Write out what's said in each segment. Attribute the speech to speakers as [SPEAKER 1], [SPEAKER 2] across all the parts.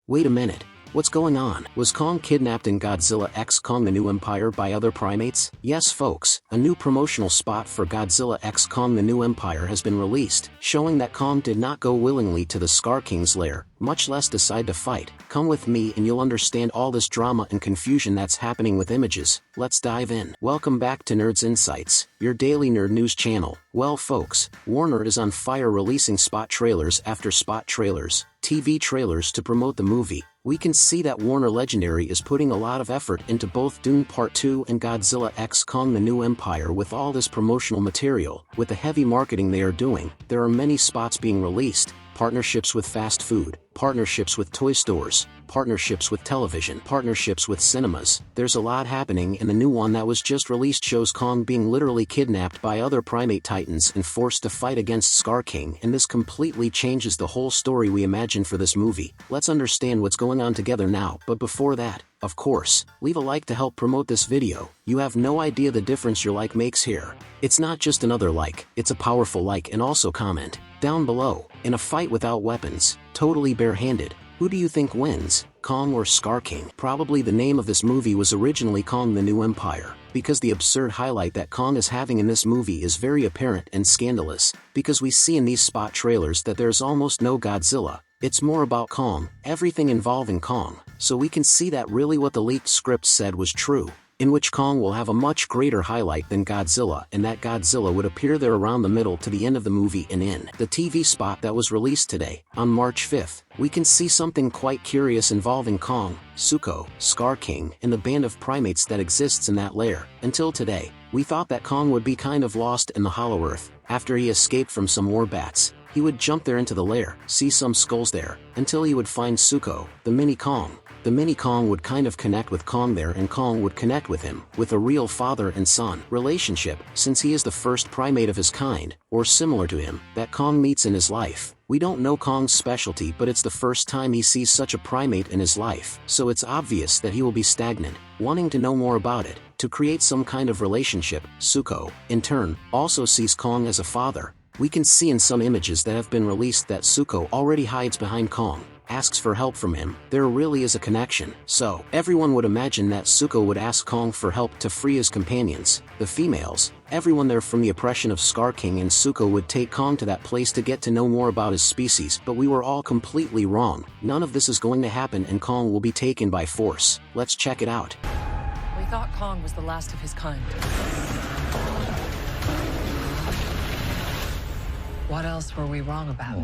[SPEAKER 1] Wait a minute. What's going on? Was Kong kidnapped in Godzilla x Kong: The New Empire by other primates? Yes folks, a new promotional spot for Godzilla x Kong: The New Empire has been released, showing that Kong did not go willingly to the Skar King's lair, much less decide to fight. Come with me and you'll understand all this drama and confusion that's happening with images. Let's dive in. Welcome back to Nerds Insights, your daily nerd news channel. Well folks, Warner is on fire releasing spot trailers after spot trailers, TV trailers to promote the movie. We can see that Warner Legendary is putting a lot of effort into both Dune Part 2 and Godzilla x Kong: The New Empire with all this promotional material. With the heavy marketing they are doing, there are many spots being released, partnerships with fast food, partnerships with toy stores, partnerships with television, partnerships with cinemas. There's a lot happening, and the new one that was just released shows Kong being literally kidnapped by other primate titans and forced to fight against Skar King, and this completely changes the whole story we imagined for this movie. Let's understand what's going on together now, but before that, of course, leave a like to help promote this video. You have no idea the difference your like makes here. It's not just another like, it's a powerful like, and also comment down below. In a fight without weapons, totally barehanded, who do you think wins, Kong or Skar King? Probably the name of this movie was originally Kong: The New Empire, because the absurd highlight that Kong is having in this movie is very apparent and scandalous, because we see in these spot trailers that there's almost no Godzilla. It's more about Kong, everything involving Kong, so we can see that really what the leaked script said was true, in which Kong will have a much greater highlight than Godzilla, and that Godzilla would appear there around the middle to the end of the movie. And in the TV spot that was released today, on March 5th, we can see something quite curious involving Kong, Zuko, Skar King, and the band of primates that exists in that lair. Until today, we thought that Kong would be kind of lost in the Hollow Earth. After he escaped from some war bats, he would jump there into the lair, see some skulls there, until he would find Zuko, the mini Kong. The mini Kong would kind of connect with Kong there, and Kong would connect with him, with a real father and son relationship, since he is the first primate of his kind, or similar to him, that Kong meets in his life. We don't know Kong's specialty, but it's the first time he sees such a primate in his life, so it's obvious that he will be stagnant, wanting to know more about it, to create some kind of relationship. Zuko, in turn, also sees Kong as a father. We can see in some images that have been released that Zuko already hides behind Kong, asks for help from him. There really is a connection. So, everyone would imagine that Zuko would ask Kong for help to free his companions, the females, everyone there from the oppression of Skar King, and Zuko would take Kong to that place to get to know more about his species. But we were all completely wrong. None of this is going to happen, and Kong will be taken by force. Let's check it out.
[SPEAKER 2] We thought Kong was the last of his kind. What else were we wrong about?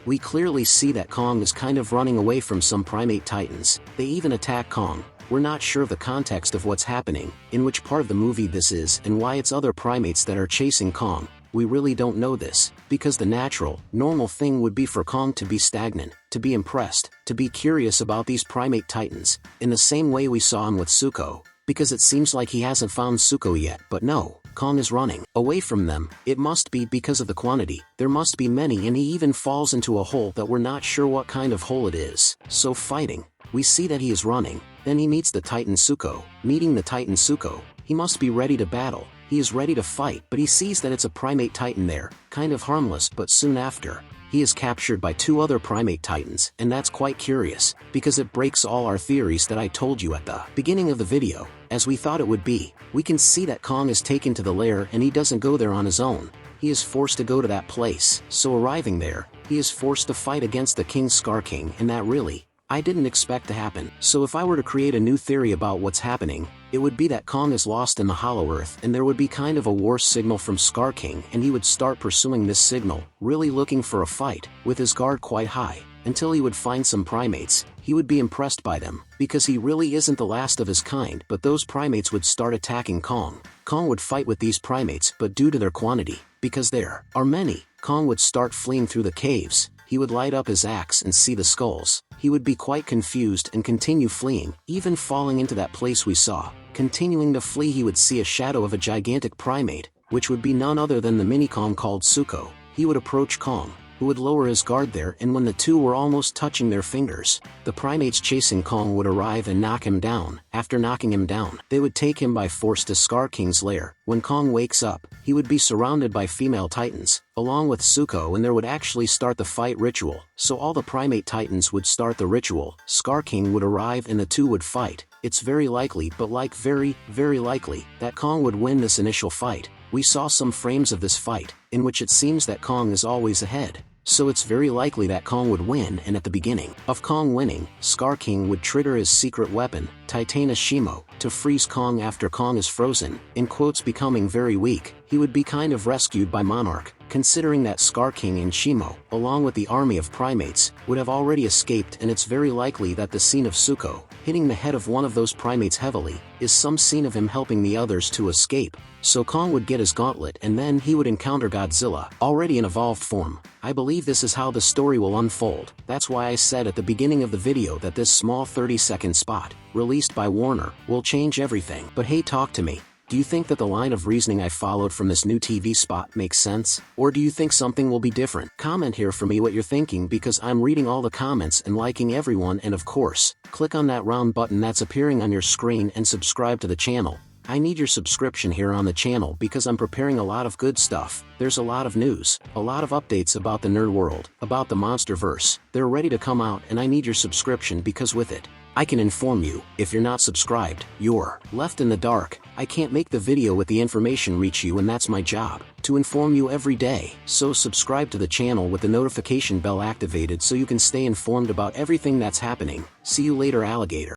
[SPEAKER 1] We clearly see that Kong is kind of running away from some primate titans. They even attack Kong. We're not sure of the context of what's happening, in which part of the movie this is, and why it's other primates that are chasing Kong. We really don't know this, because the natural, normal thing would be for Kong to be stagnant, to be impressed, to be curious about these primate titans, in the same way we saw him with Zuko, because it seems like he hasn't found Zuko yet. But no, Kong is running away from them. It must be because of the quantity. There must be many, and he even falls into a hole that we're not sure what kind of hole it is. So fighting, we see that he is running, then he meets the Titan Zuko. Meeting the Titan Zuko, he must be ready to battle. He is ready to fight, but he sees that it's a primate titan there, kind of harmless, but soon after, he is captured by two other primate titans, and that's quite curious, because it breaks all our theories that I told you at the beginning of the video, as we thought it would be. We can see that Kong is taken to the lair, and he doesn't go there on his own. He is forced to go to that place, so arriving there, he is forced to fight against the King Skar King, and that really, I didn't expect to happen. So if I were to create a new theory about what's happening, it would be that Kong is lost in the Hollow Earth, and there would be kind of a war signal from Skar King, and he would start pursuing this signal, really looking for a fight, with his guard quite high, until he would find some primates. He would be impressed by them, because he really isn't the last of his kind, but those primates would start attacking Kong. Kong would fight with these primates, but due to their quantity, because there are many, Kong would start fleeing through the caves. He would light up his axe and see the skulls. He would be quite confused and continue fleeing, even falling into that place we saw. Continuing to flee, he would see a shadow of a gigantic primate, which would be none other than the mini Kong called Zuko. He would approach Kong, who who would lower his guard there, and when the two were almost touching their fingers, the primates chasing Kong would arrive and knock him down. After knocking him down, they would take him by force to Skar King's lair. When Kong wakes up, he would be surrounded by female titans, along with Zuko, and there would actually start the fight ritual. So all the primate titans would start the ritual, Skar King would arrive and the two would fight. It's very likely, but like very, very likely, that Kong would win this initial fight. We saw some frames of this fight, in which it seems that Kong is always ahead. So it's very likely that Kong would win, and at the beginning of Kong winning, Skar King would trigger his secret weapon, Titana Shimo, to freeze Kong. After Kong is frozen, in quotes becoming very weak, he would be kind of rescued by Monarch, considering that Skar King and Shimo, along with the army of primates, would have already escaped, and it's very likely that the scene of Zuko hitting the head of one of those primates heavily is some scene of him helping the others to escape. So Kong would get his gauntlet and then he would encounter Godzilla, already in evolved form. I believe this is how the story will unfold. That's why I said at the beginning of the video that this small 30-second spot, released by Warner, will change everything. But hey, talk to me. Do you think that the line of reasoning I followed from this new TV spot makes sense? Or do you think something will be different? Comment here for me what you're thinking, because I'm reading all the comments and liking everyone, and of course, click on that round button that's appearing on your screen and subscribe to the channel. I need your subscription here on the channel because I'm preparing a lot of good stuff. There's a lot of news, a lot of updates about the nerd world, about the monsterverse. They're ready to come out, and I need your subscription because with it, I can inform you. If you're not subscribed, you're left in the dark. I can't make the video with the information reach you, and that's my job, to inform you every day. So subscribe to the channel with the notification bell activated so you can stay informed about everything that's happening. See you later, alligator.